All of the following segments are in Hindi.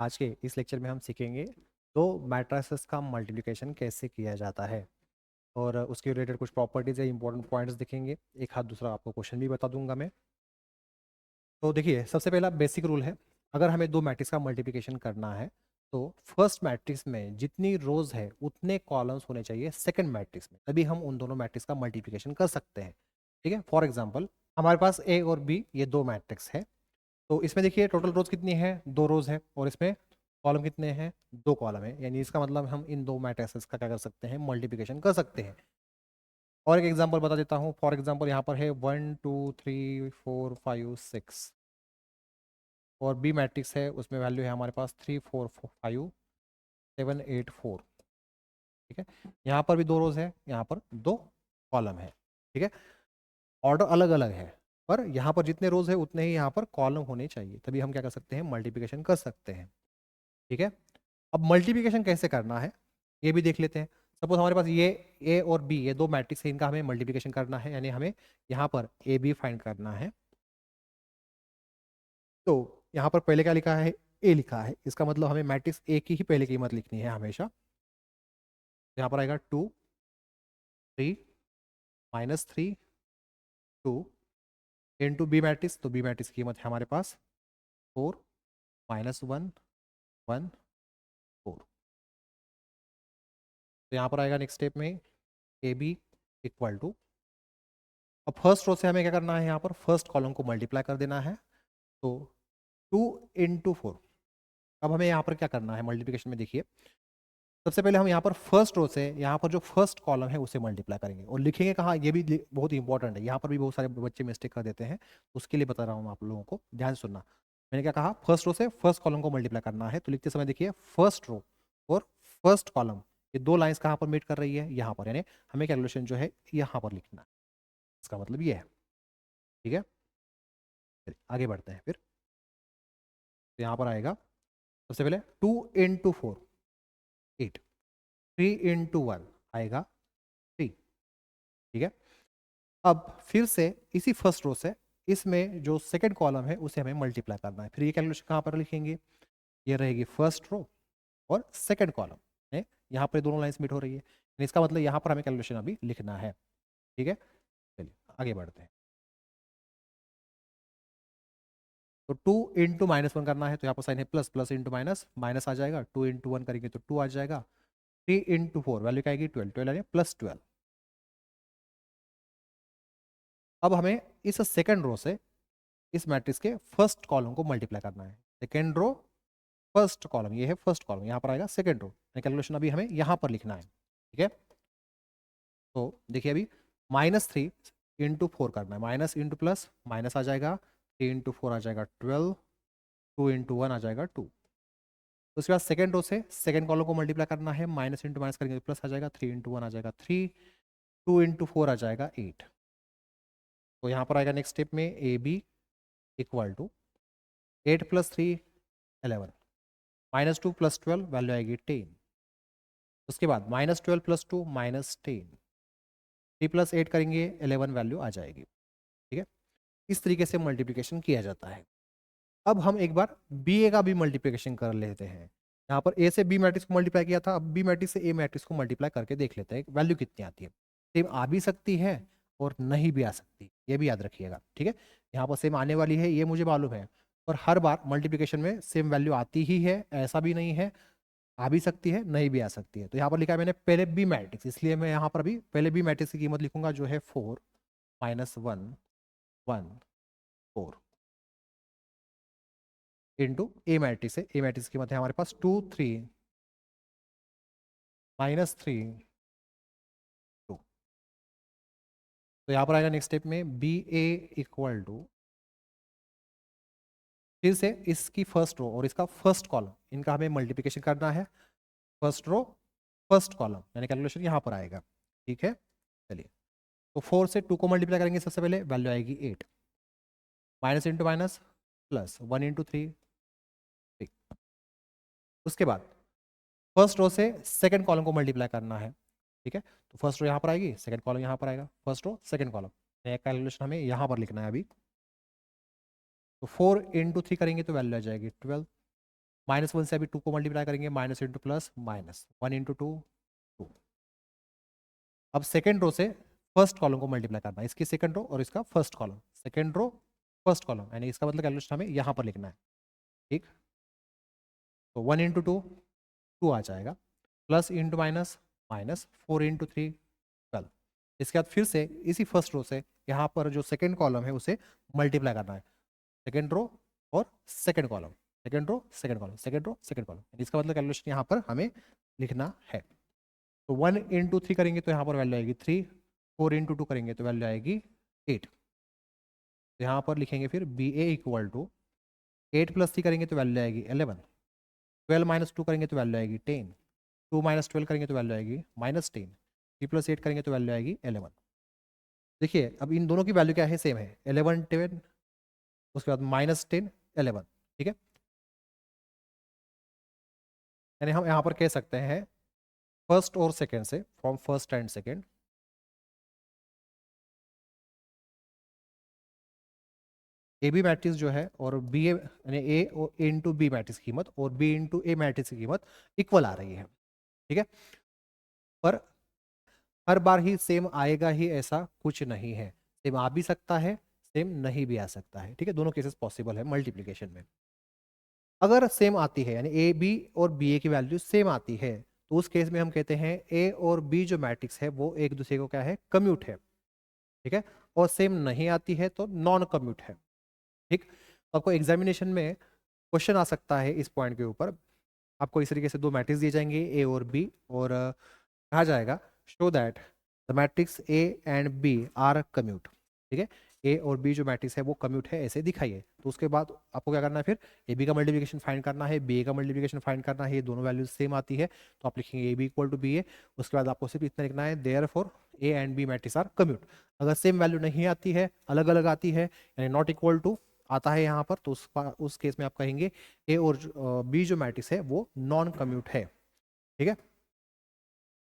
आज के इस लेक्चर में हम सीखेंगे दो मैट्रिसेस का मल्टीप्लिकेशन कैसे किया जाता है और उसके रिलेटेड कुछ प्रॉपर्टीज या इंपॉर्टेंट पॉइंट्स दिखेंगे। एक हाथ दूसरा आपको क्वेश्चन भी बता दूंगा मैं। तो देखिए, सबसे पहला बेसिक रूल है, अगर हमें दो मैट्रिक्स का मल्टीप्लिकेशन करना है तो फर्स्ट मैट्रिक्स में जितनी रोज है उतने कॉलम्स होने चाहिए सेकंड मैट्रिक्स में, तभी हम उन दोनों मैट्रिक्स का मल्टीप्लिकेशन कर सकते हैं। ठीक है, फॉर एग्जांपल हमारे पास ए और बी ये दो मैट्रिक्स है। तो इसमें देखिए टोटल रोज कितनी है, दो रोज है, और इसमें कॉलम कितने हैं, दो कॉलम है। यानी इसका मतलब हम इन दो मैट्रिसेस का क्या कर सकते हैं, मल्टीप्लिकेशन कर सकते हैं। और एक एग्जांपल बता देता हूँ। फॉर एग्जांपल यहाँ पर है 1 2 3 4 5 6, और बी मैट्रिक्स है उसमें वैल्यू है हमारे पास 3 4 5 7 8 4। ठीक है, यहाँ पर भी दो रोज है, यहाँ पर दो कॉलम है। ठीक है, ऑर्डर अलग अलग है, पर यहाँ पर जितने रोज है उतने ही यहाँ पर कॉलम होने चाहिए, तभी हम क्या कर सकते हैं, मल्टीप्लिकेशन कर सकते हैं। ठीक है, अब मल्टीप्लिकेशन कैसे करना है ये भी देख लेते हैं। सपोज हमारे पास ये ए और बी ये दो मैट्रिक्स है, इनका हमें मल्टीप्लिकेशन करना है, यानी हमें यहाँ पर ए बी फाइंड करना है। तो यहाँ पर पहले क्या लिखा है, ए लिखा है, इसका मतलब हमें मैट्रिक्स ए की ही पहले कीमत लिखनी है हमेशा। यहाँ पर आएगा 2 3 -3 2 बी मैट्रिक्स, तो बी मैट्रिक्स की कीमत है हमारे पास 4 -1 1 4। तो यहाँ पर आएगा नेक्स्ट स्टेप में ए बी इक्वल टू, अब फर्स्ट रो से हमें क्या करना है, यहाँ पर फर्स्ट कॉलम को मल्टीप्लाई कर देना है। तो 2 × 4। अब हमें यहाँ पर क्या करना है मल्टीप्लिकेशन में, देखिए सबसे पहले हम यहाँ पर फर्स्ट रो से यहाँ पर जो फर्स्ट कॉलम है उसे मल्टीप्लाई करेंगे और लिखेंगे कहाँ, ये भी बहुत इंपॉर्टेंट है। यहाँ पर भी बहुत सारे बच्चे मिस्टेक कर देते हैं, उसके लिए बता रहा हूँ आप लोगों को, ध्यान से सुनना। मैंने क्या कहा, फर्स्ट रो से फर्स्ट कॉलम को मल्टीप्लाई करना है, तो लिखते समय देखिए फर्स्ट रो और फर्स्ट कॉलम ये दो लाइंस कहाँ पर मीट कर रही है, यहाँ पर, यानी हमें कैलकुलेशन जो है यहाँ पर लिखना है। इसका मतलब ये है। ठीक है, चलिए आगे बढ़ते हैं फिर। तो यहाँ पर आएगा सबसे पहले 2 × 4 8, 3 × 1 आएगा 3। ठीक है, अब फिर से इसी फर्स्ट रो से इसमें जो सेकंड कॉलम है उसे हमें मल्टीप्लाई करना है। फिर ये कैलकुलेशन कहाँ पर लिखेंगे, ये रहेगी फर्स्ट रो और सेकंड कॉलम है, यहाँ पर दोनों लाइंस मीट हो रही है, इसका मतलब यहाँ पर हमें कैलकुलेशन अभी लिखना है। ठीक है, चलिए आगे बढ़ते हैं। तो 2 × -1 करना है, तो यहाँ पर साइन है plus, plus into minus, minus आ जाएगा, 2 × 1 करेंगे तो 2 आ जाएगा, 3 × 4 वैल्यू क्या आएगी 12, 12 यानी +12। अब हमें इस सेकंड रो से इस मैट्रिक्स के फर्स्ट कॉलम को मल्टीप्लाई करना है। सेकंड रो फर्स्ट कॉलम, ये है फर्स्ट कॉलम, यहाँ पर आएगा सेकंड रो, कैलकुलेशन अभी हमें यहाँ पर लिखना है। ठीक है, तो देखिए अभी -3 × 4 करना है, माइनस इंटू प्लस माइनस आ जाएगा, 3 × 4 आ जाएगा 12, 2 × 1 आ जाएगा 2। उसके बाद सेकंड रो से सेकंड कॉलम को मल्टीप्लाई करना है, माइनस इंटू माइनस करेंगे तो प्लस आ जाएगा, 3 × 1 आ जाएगा 3, 2 × 4 आ जाएगा 8। तो यहाँ पर आएगा नेक्स्ट स्टेप में A B equal to 8 + 3 11, -2 + 12 value आएगी 10। उसके बाद -12 + 2 -10, 3 + 8 करेंगे 11 वैल्यू आ जाएगी। ठीक है, इस तरीके से मल्टीप्लिकेशन किया जाता है। अब हम एक बार बी ए का भी मल्टीप्लिकेशन कर लेते हैं। यहाँ पर ए से बी मैट्रिक्स को मल्टीप्लाई किया था, अब बी मैट्रिक्स से ए मैट्रिक्स को मल्टीप्लाई करके देख लेते हैं वैल्यू कितनी आती है। सेम आ भी सकती है और नहीं भी आ सकती, ये भी याद रखिएगा। ठीक है, यहाँ पर सेम आने वाली है ये मुझे मालूम है, और हर बार मल्टीप्लिकेशन में सेम वैल्यू आती ही है, ऐसा भी नहीं है, आ भी सकती है नहीं भी आ सकती है। तो यहाँ पर लिखा है मैंने पहले बी मैट्रिक्स, इसलिए मैं यहाँ पर अभी पहले बी मैट्रिक्स की कीमत लिखूंगा जो है 4 -1 1 4 इंटू ए मैट्रिक्स है, ए मैट्रिक्स की कीमत है हमारे पास 2 3 -3 2। तो यहाँ पर आएगा नेक्स्ट स्टेप में बी ए इक्वल टू, फिर से इसकी फर्स्ट रो और इसका फर्स्ट कॉलम इनका हमें मल्टीप्लिकेशन करना है। फर्स्ट रो फर्स्ट कॉलम यानी कैलकुलेशन यहाँ पर आएगा। ठीक है, चलिए तो 4 से 2 को मल्टीप्लाई करेंगे, सबसे पहले वैल्यू आएगी 8, माइनस इंटू माइनस प्लस 1 × 3 3। उसके बाद फर्स्ट रो से सेकंड कॉलम को मल्टीप्लाई करना है। ठीक है, तो फर्स्ट रो यहाँ पर आएगी, सेकंड कॉलम यहाँ पर आएगा, first row second column, calculation हमें यहाँ पर लिखना है अभी। तो 4 × 3 करेंगे तो वैल्यू आ जाएगी 12, -1 से अभी 2 को मल्टीप्लाई करेंगे, minus into plus minus, 1 into 2 2। अब सेकेंड रो से फर्स्ट कॉलम को मल्टीप्लाई करना है, इसकी सेकंड रो और इसका first column, second row first column, यानी इसका मतलब कैलकुलेशन हमें यहाँ पर लिखना है। ठीक, तो 1 इंटू 2 2 आ जाएगा, plus into minus minus, 4 into 3 12। इसके बाद फिर से इसी फर्स्ट रो से यहाँ पर जो सेकंड कॉलम है उसे मल्टीप्लाई करना है, सेकंड रो और second column, second row second column, second row second column, इसका मतलब कैलकुलेशन यहाँ पर हमें लिखना है। तो 1 इंटू 3 करेंगे तो यहाँ पर वैल्यू आएगी 3, 4 इंटू 2 करेंगे तो वैल्यू आएगी 8। तो यहाँ पर लिखेंगे फिर B A equal to 8 plus 3 करेंगे तो वैल्यू आएगी 11, 12 माइनस 2 करेंगे तो वैल्यू आएगी 10, 2 माइनस 12 करेंगे तो वैल्यू आएगी माइनस 10, 3 प्लस 8 करेंगे तो वैल्यू आएगी 11। देखिए अब इन दोनों की वैल्यू क्या है, सेम है, 11 10, उसके बाद माइनस 10 11। ठीक है, यानी हम यहाँ पर कह सकते हैं फर्स्ट और सेकेंड से, from first and second, A B matrix जो है और बी ए यानी ए इंटू बी मैट्रिक्स की कीमत और बी इंटू ए मैट्रिक्स की कीमत इक्वल आ रही है। ठीक है, पर हर बार ही सेम आएगा ही ऐसा कुछ नहीं है, सेम आ भी सकता है, सेम नहीं भी आ सकता है। ठीक है, दोनों केसेस पॉसिबल है मल्टीप्लिकेशन में। अगर सेम आती है यानी ए बी और बी ए की वैल्यू सेम आती है तो उस केस में हम कहते हैं ए और बी जो मैट्रिक्स है वो एक दूसरे को क्या है, कम्यूट है। ठीक है, और सेम नहीं आती है तो नॉन कम्यूट है। ठीक, तो आपको एग्जामिनेशन में क्वेश्चन आ सकता है इस पॉइंट के ऊपर, आपको इस तरीके से दो मैट्रिक्स दिए जाएंगे ए और बी, और कहा जाएगा show that the matrix A and B are commute. ठीक है, ए और बी जो मैट्रिक्स है वो कम्यूट है ऐसे दिखाइए। तो उसके बाद आपको क्या करना है, फिर ए बी का मल्टीप्लिकेशन फाइंड करना है, बी ए का मल्टीप्लिकेशन फाइंड करना है, ये दोनों वैल्यूज सेम आती है तो आप लिखेंगे a B equal to b a. उसके बाद आपको सिर्फ इतना लिखना है therefore a and B matrix are commute. अगर सेम वैल्यू नहीं आती है, अलग अलग आती है, यानी नॉट इक्वल टू आता है यहाँ पर, तो उस केस में आप कहेंगे ए और बी जो मैट्रिक्स है वो नॉन कम्यूट है। ठीक है,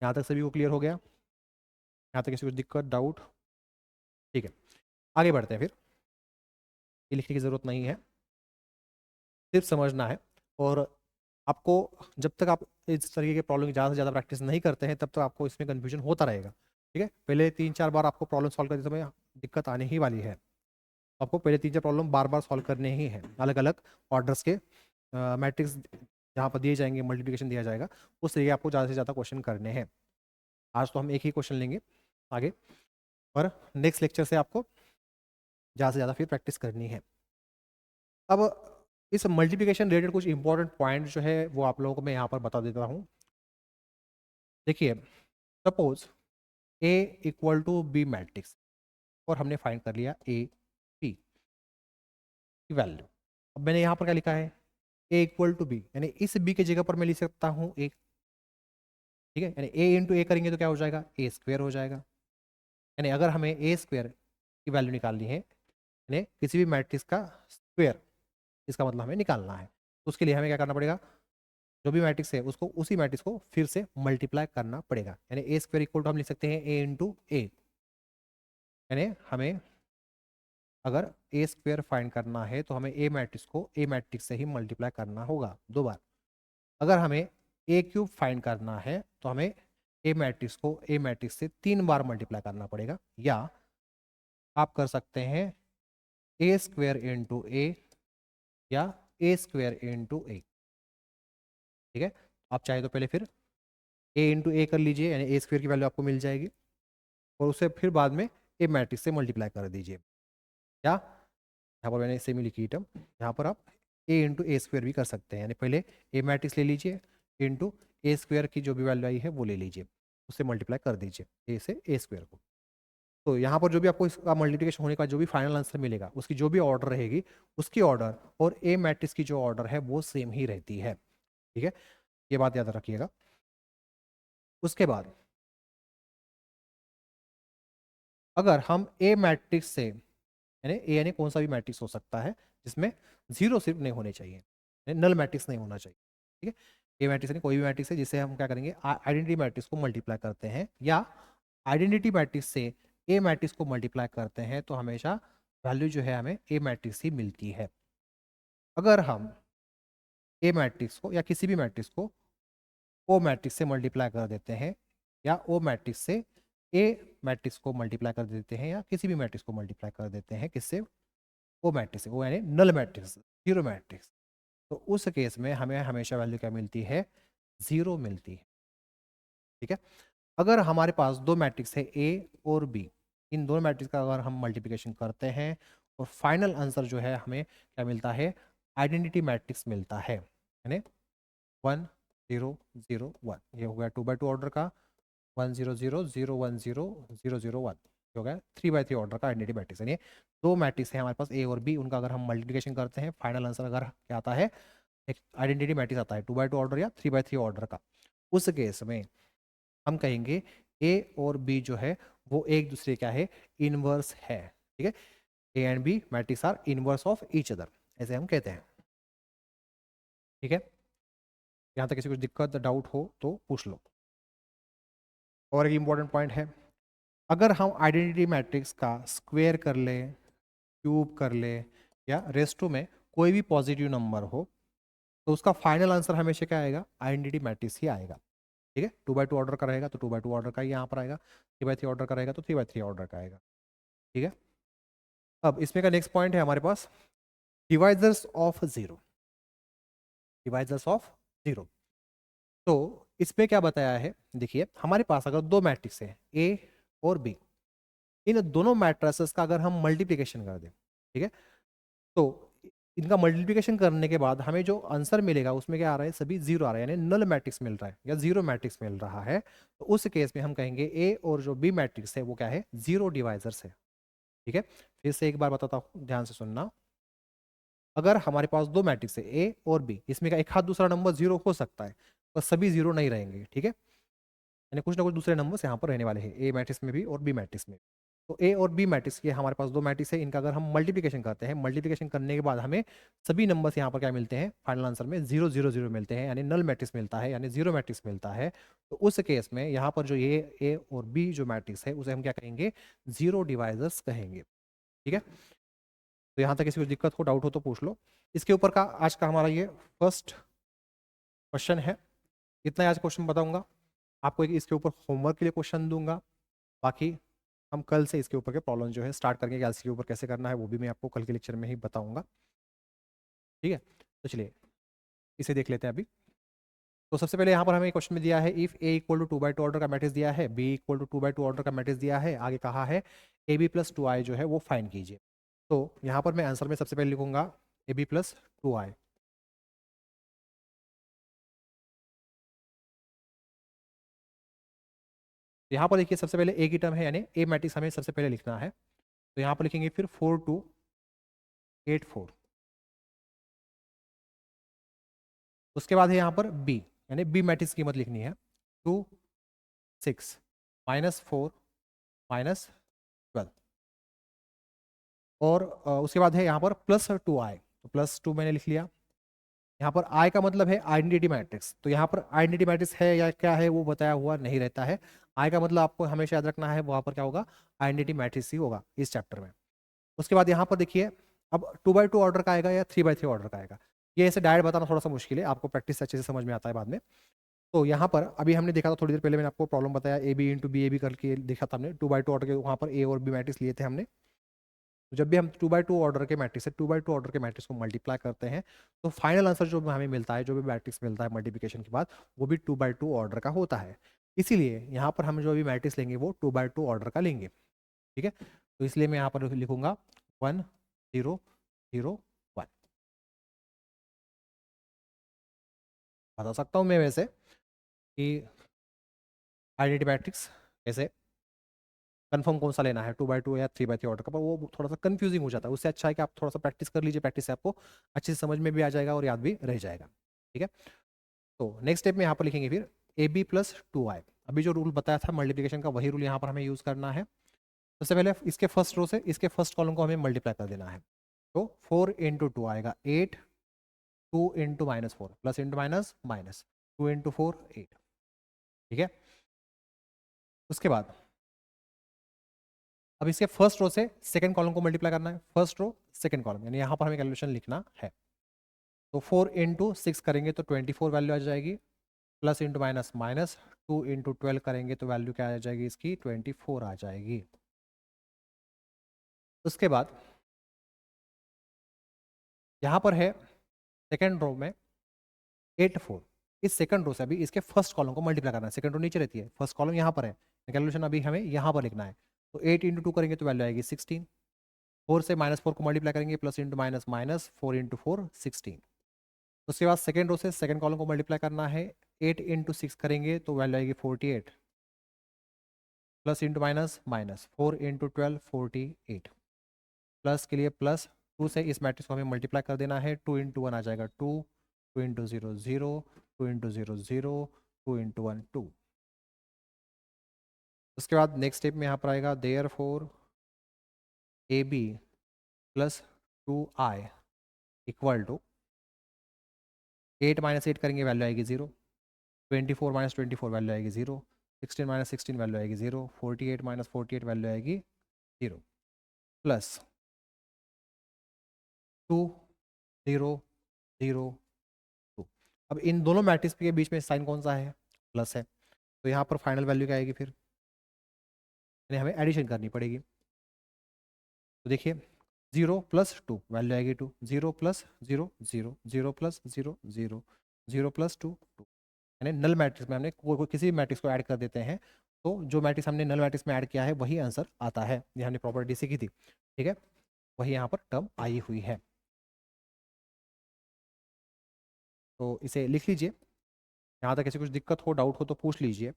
यहाँ तक सभी को क्लियर हो गया? यहाँ तक किसी को दिक्कत डाउट? ठीक है, आगे बढ़ते हैं। फिर ये लिखने की ज़रूरत नहीं है, सिर्फ समझना है। और आपको जब तक आप इस तरीके के प्रॉब्लम की ज़्यादा से ज़्यादा प्रैक्टिस नहीं करते हैं तब तक आपको इसमें कन्फ्यूजन होता रहेगा। ठीक है, पहले 3-4 बार आपको प्रॉब्लम सॉल्व करते समय दिक्कत आने ही वाली है। आपको पहले 3-4 प्रॉब्लम बार बार सॉल्व करने ही हैं, अलग अलग ऑर्डर्स के मैट्रिक्स जहाँ पर दिए जाएंगे, मल्टीप्लिकेशन दिया जाएगा, उस तरीके आपको ज़्यादा से ज़्यादा क्वेश्चन करने हैं। आज तो हम एक ही क्वेश्चन लेंगे आगे, पर नेक्स्ट लेक्चर से आपको ज़्यादा से ज़्यादा फिर प्रैक्टिस करनी है। अब इस मल्टीप्लिकेशन रिलेटेड कुछ इंपॉर्टेंट पॉइंट जो है वो आप लोगों को मैं यहाँ पर बता देता हूँ। देखिए, suppose A equal to B matrix और हमने फाइंड कर लिया ए बी की वैल्यू। अब मैंने यहाँ पर क्या लिखा है, ए इक्वल टू बी, यानी इस बी की जगह पर मैं लिख सकता हूँ ए। ठीक है, यानी ए इंटू ए करेंगे तो क्या हो जाएगा, ए स्क्वेयर हो जाएगा। यानी अगर हमें ए स्क्वेयर की वैल्यू निकालनी है, यानी किसी भी मैट्रिक्स का स्क्वेयर, इसका मतलब हमें निकालना है, तो उसके लिए हमें क्या करना पड़ेगा, जो भी मैट्रिक्स है उसको उसी मैट्रिक्स को फिर से मल्टीप्लाई करना पड़ेगा। यानी ए स्क्वेयर इक्वल टू हम लिख सकते हैं ए इंटू ए, यानी हमें अगर ए स्क्वेयर फाइंड करना है तो हमें ए मैट्रिक्स को ए मैट्रिक्स से ही मल्टीप्लाई करना होगा 2 बार। अगर हमें ए क्यूब फाइंड करना है तो हमें ए मैट्रिक्स को ए मैट्रिक्स से 3 बार मल्टीप्लाई करना पड़ेगा, या आप कर सकते हैं ए स्क्वेयर इंटू ए या ए स्क्वेयर इंटू ए। ठीक है, आप चाहे तो पहले फिर ए इंटू ए कर लीजिए, यानी ए स्क्वेयर की वैल्यू आपको मिल जाएगी, और उसे फिर बाद में ए मैट्रिक्स से मल्टीप्लाई कर दीजिए। या यहाँ पर मैंने सेमी लिखी टर्म, यहाँ पर आप ए इंटू ए स्क्वेयर भी कर सकते हैं, यानी पहले ए मैट्रिक्स ले लीजिए इंटू ए स्क्वेयर की जो भी वैल्यू आई है वो ले लीजिए, उससे मल्टीप्लाई कर दीजिए ए से ए स्क्वेयर को। तो यहाँ पर जो भी आपको इसका मल्टीप्लिकेशन होने का जो भी फाइनल आंसर मिलेगा उसकी जो भी ऑर्डर रहेगी, उसकी ऑर्डर और ए मैट्रिक्स की जो ऑर्डर है वो सेम ही रहती है। ठीक है, ये बात याद रखिएगा। उसके बाद अगर हम ए मैट्रिक्स से, यानी ए यानी कौन सा भी मैट्रिक्स हो सकता है जिसमें जीरो सिर्फ नहीं होने चाहिए, नल मैट्रिक्स नहीं होना चाहिए। ठीक है, ए मैट्रिक्स यानी कोई भी मैट्रिक्स है जिसे हम क्या करेंगे, आइडेंटिटी मैट्रिक्स को मल्टीप्लाई करते हैं, या आइडेंटिटी मैट्रिक्स से ए मैट्रिक्स को मल्टीप्लाई करते हैं तो हमेशा वैल्यू जो है हमें ए मैट्रिक्स ही मिलती है। अगर हम ए मैट्रिक्स को या किसी भी मैट्रिक्स को ओ मैट्रिक्स से मल्टीप्लाई कर देते हैं, या ओ मैट्रिक्स से ए मैट्रिक्स को मल्टीप्लाई कर देते हैं, या किसी भी मैट्रिक्स को मल्टीप्लाई कर देते हैं, किससे? ओ मैट्रिक्स से। ओ यानी नल मैट्रिक्स, जीरो मैट्रिक्स। तो उस केस में हमें हमेशा वैल्यू क्या मिलती है? जीरो मिलती है। ठीक है। अगर हमारे पास दो मैट्रिक्स है ए और बी, इन दोनों मैट्रिक्स का अगर हम मल्टीप्लिकेशन करते हैं और फाइनल आंसर जो है हमें क्या मिलता है? आइडेंटिटी मैट्रिक्स मिलता है, यानी 1 0 0 1। ये हो गया 2x2 ऑर्डर का 1 0 0 0 1 0 0 0 1। हो गया 3x3 ऑर्डर का आइडेंटिटी मैट्रिक्स। यानी दो मैट्रिक्स है हमारे पास ए और बी, उनका अगर हम मल्टीप्लिकेशन करते हैं, फाइनल आंसर अगर क्या आता है? एक आइडेंटिटी मैट्रिक्स आता है 2x2 ऑर्डर या 3x3 ऑर्डर का। उस केस में हम कहेंगे ए और बी जो है वो एक दूसरे क्या है? इनवर्स है। ठीक है। A and B matrix are inverse of each other, ऐसे हम कहते हैं। ठीक है। यहाँ तक किसी को दिक्कत डाउट हो तो पूछ लो। और एक इंपॉर्टेंट पॉइंट है, अगर हम आइडेंटिटी मैट्रिक्स का स्क्वायर कर ले, क्यूब कर ले, या रेस्टो में कोई भी पॉजिटिव नंबर हो, तो उसका फाइनल आंसर हमेशा क्या आएगा? आइडेंटिटी मैट्रिक्स ही आएगा। ठीक है। 2x2 ऑर्डर का रहेगा तो 2x2 ऑर्डर का ही यहाँ पर आएगा, 3x3 ऑर्डर का रहेगा तो 3x3 ऑर्डर का आएगा। ठीक है। अब इसमें का नेक्स्ट पॉइंट है हमारे पास divisors of zero. Divisors of zero, तो इसमें क्या बताया है? देखिए हमारे पास अगर दो मैट्रिक्स है ए और बी, इन दोनों मैट्रिसेस का अगर हम मल्टीप्लिकेशन कर दें, ठीक है, तो इनका मल्टीप्लिकेशन करने के बाद हमें जो आंसर मिलेगा उसमें क्या आ रहा है? सभी जीरो आ रहा है, यानी नल मैट्रिक्स मिल रहा है या जीरो मैट्रिक्स मिल रहा है। तो उस केस में हम कहेंगे ए और जो बी मैट्रिक्स है वो क्या है? जीरो डिवाइजर्स है। ठीक है। फिर से एक बार बताता हूँ, ध्यान से सुनना। अगर हमारे पास दो मैट्रिक्स है ए और बी, इसमें का एक हाथ दूसरा नंबर जीरो हो सकता है, पर सभी जीरो नहीं रहेंगे। ठीक है। यानी कुछ ना कुछ दूसरे नंबर्स यहाँ पर रहने वाले हैं, ए मैट्रिक्स में भी और बी मैट्रिक्स में। तो ए और बी मैट्रिक्स के हमारे पास दो मैट्रिक्स है, इनका अगर हम मल्टीप्लिकेशन करते हैं, मल्टीप्लिकेशन करने के बाद हमें सभी नंबर्स यहाँ पर क्या मिलते हैं? फाइनल आंसर में 0 0 0 मिलते हैं, यानी नल मैट्रिक्स मिलता है, यानी जीरो मैट्रिक्स मिलता है। तो उस केस में यहाँ पर जो ये ए और बी जो मैट्रिक्स है उसे हम क्या कहेंगे? जीरो डिवाइजर्स कहेंगे। ठीक है। तो यहाँ तक किसी को दिक्कत हो, डाउट हो तो पूछ लो। इसके ऊपर का आज का हमारा ये फर्स्ट क्वेश्चन है। इतना ही आज क्वेश्चन बताऊंगा आपको, एक इसके ऊपर होमवर्क के लिए क्वेश्चन दूंगा। बाकी हम कल से इसके ऊपर के प्रॉब्लम जो है स्टार्ट करके गैस के ऊपर कैसे करना है वो भी मैं आपको कल के लेक्चर में ही बताऊंगा। ठीक है। तो चलिए इसे देख लेते हैं अभी। तो सबसे पहले यहाँ पर हमें क्वेश्चन में दिया है if A equal to 2x2 order का मैट्रिक्स दिया है, B equal to 2x2 order का मैट्रिक्स दिया है, आगे कहा है ए बी प्लस 2i जो है वो फाइंड कीजिए। तो यहाँ पर मैं आंसर में सबसे पहले लिखूंगा ए बी प्लस 2i। यहाँ पर देखिए सबसे पहले ए की टर्म है, यानी ए मैट्रिक्स हमें सबसे पहले लिखना है। तो यहाँ पर लिखेंगे फिर 4 2 8 4। उसके बाद है यहाँ पर बी, यानी बी मैट्रिक्स की कीमत लिखनी है 2 6 -4 -12। और उसके बाद है यहाँ पर प्लस 2i, तो प्लस 2 मैंने लिख लिया। यहाँ पर i का मतलब है आइडेंटिटी मैट्रिक्स, तो यहाँ पर आइडेंटिटी मैट्रिक्स है या क्या है वो बताया हुआ नहीं रहता है। i का मतलब आपको हमेशा याद रखना है, वहाँ पर क्या होगा? आइडेंटिटी मैट्रिक्स ही होगा इस चैप्टर में। उसके बाद यहाँ पर देखिए अब 2x2 ऑर्डर का आएगा या 3x3 ऑर्डर का आएगा, ये ऐसे डायरेक्ट बताना थोड़ा सा मुश्किल है, आपको प्रैक्टिस अच्छे से समझ में आता है बाद में। तो यहाँ पर अभी हमने देखा था थोड़ी देर पहले, मैंने आपको प्रॉब्लम बताया A B into B A B करके देखा था हमने 2x2 ऑर्डर के, वहाँ पर ए और बी मैट्रिक्स लिए थे हमने। तो जब भी हम 2x2 ऑर्डर के मैट्रिक्स से 2x2 ऑर्डर के मैट्रिक्स को मल्टीप्लाई करते हैं तो फाइनल आंसर जो हमें मिलता है, जो भी मैट्रिक्स मिलता है मल्टीप्लिकेशन के बाद, वो भी 2x2 ऑर्डर का होता है। इसीलिए यहाँ पर हम जो भी मैट्रिक्स लेंगे वो 2x2 ऑर्डर का लेंगे। ठीक है। तो इसलिए मैं यहाँ पर लिखूंगा 1 0 0 1। बता सकता हूँ मैं वैसे कि आइडेंटिटी मैट्रिक्स कैसे कंफर्म कौन सा लेना है, 2x2 या 3x3 ऑर्डर का, पर वो थोड़ा सा कंफ्यूजिंग हो जाता है। उससे अच्छा है कि आप थोड़ा सा प्रैक्टिस कर लीजिए, प्रैक्टिस से आपको अच्छे से समझ में भी आ जाएगा और याद भी रह जाएगा। ठीक है। तो नेक्स्ट स्टेप में यहाँ पर लिखेंगे फिर ए बी प्लस 2i। अभी जो रूल बताया था मल्टीप्लिकेशन का, वही रूल यहाँ पर हमें यूज करना है। सबसे पहले इसके फर्स्ट रो से इसके फर्स्ट कॉलम को हमें मल्टीप्लाई कर देना है। तो 4 इंटू 2 आएगा 8, 2 into -4 plus into minus minus 2 into 4 8। ठीक है। उसके बाद अब इसके फर्स्ट रो से सेकंड कॉलम को मल्टीप्लाई करना है, फर्स्ट रो सेकंड कॉलम, यानी यहाँ पर हमें कैलकुलेशन लिखना है। तो 4 इंटू 6 करेंगे तो 24 वैल्यू आ जाएगी, plus into minus minus 2 into 12 करेंगे तो वैल्यू क्या आ जाएगी इसकी 24 आ जाएगी। उसके बाद यहाँ पर है सेकेंड रो में 8 4, इस सेकंड रो से अभी इसके फर्स्ट कॉलम को मल्टीप्लाई करना है, सेकंड रो नीचे रहती है, फर्स्ट कॉलम यहाँ पर है, कैलकुलेशन अभी हमें यहाँ पर लिखना है। तो 8 इंटू 2 करेंगे तो वैल्यू आएगी 16, 4 से -4 को मल्टीप्लाई करेंगे, plus into minus minus 4 into 4 16। उसके बाद सेकंड रो से सेकंड कॉलम को मल्टीप्लाई करना है, 8 इंटू 6 करेंगे तो वैल्यू आएगी 48, plus into minus minus 4 into 12 48, plus के लिए प्लस 2 से इस मैट्रिक्स को हमें मल्टीप्लाई कर देना है, 2 इंटू 1 आ जाएगा 2, 2 इंटू 0 0, 2 इंटू 0 0, 2 इंटू 1 2। उसके बाद नेक्स्ट स्टेप में यहाँ पर आएगा therefore A B plus 2i equal to 8 minus 8 करेंगे वैल्यू आएगी 0, 24 माइनस 24 वैल्यू आएगी 0, 16 माइनस 16 वैल्यू आएगी 0, 48 माइनस 48 वैल्यू आएगी 0, प्लस 2 0 0 2। अब इन दोनों मैट्रिक्स के बीच में साइन कौन सा है, प्लस है, तो यहाँ पर फाइनल वैल्यू क्या आएगी फिर, यानी हमें एडिशन करनी पड़ेगी। तो देखिए 0 प्लस 2 वैल्यू आएगी 2, 0 प्लस 0 0, 0 प्लस 0 0, 0 प्लस 2 2, यानी नल मैट्रिक्स में हमने किसी भी मैट्रिक्स को ऐड कर देते हैं तो जो मैट्रिक्स हमने नल मैट्रिक्स में ऐड किया है वही आंसर आता है। ये हमने प्रॉपर्टी सीखी थी, ठीक है, वही यहाँ पर टर्म आई हुई है। तो इसे लिख लीजिए, यहाँ तक किसी कुछ दिक्कत हो डाउट हो तो पूछ लीजिए।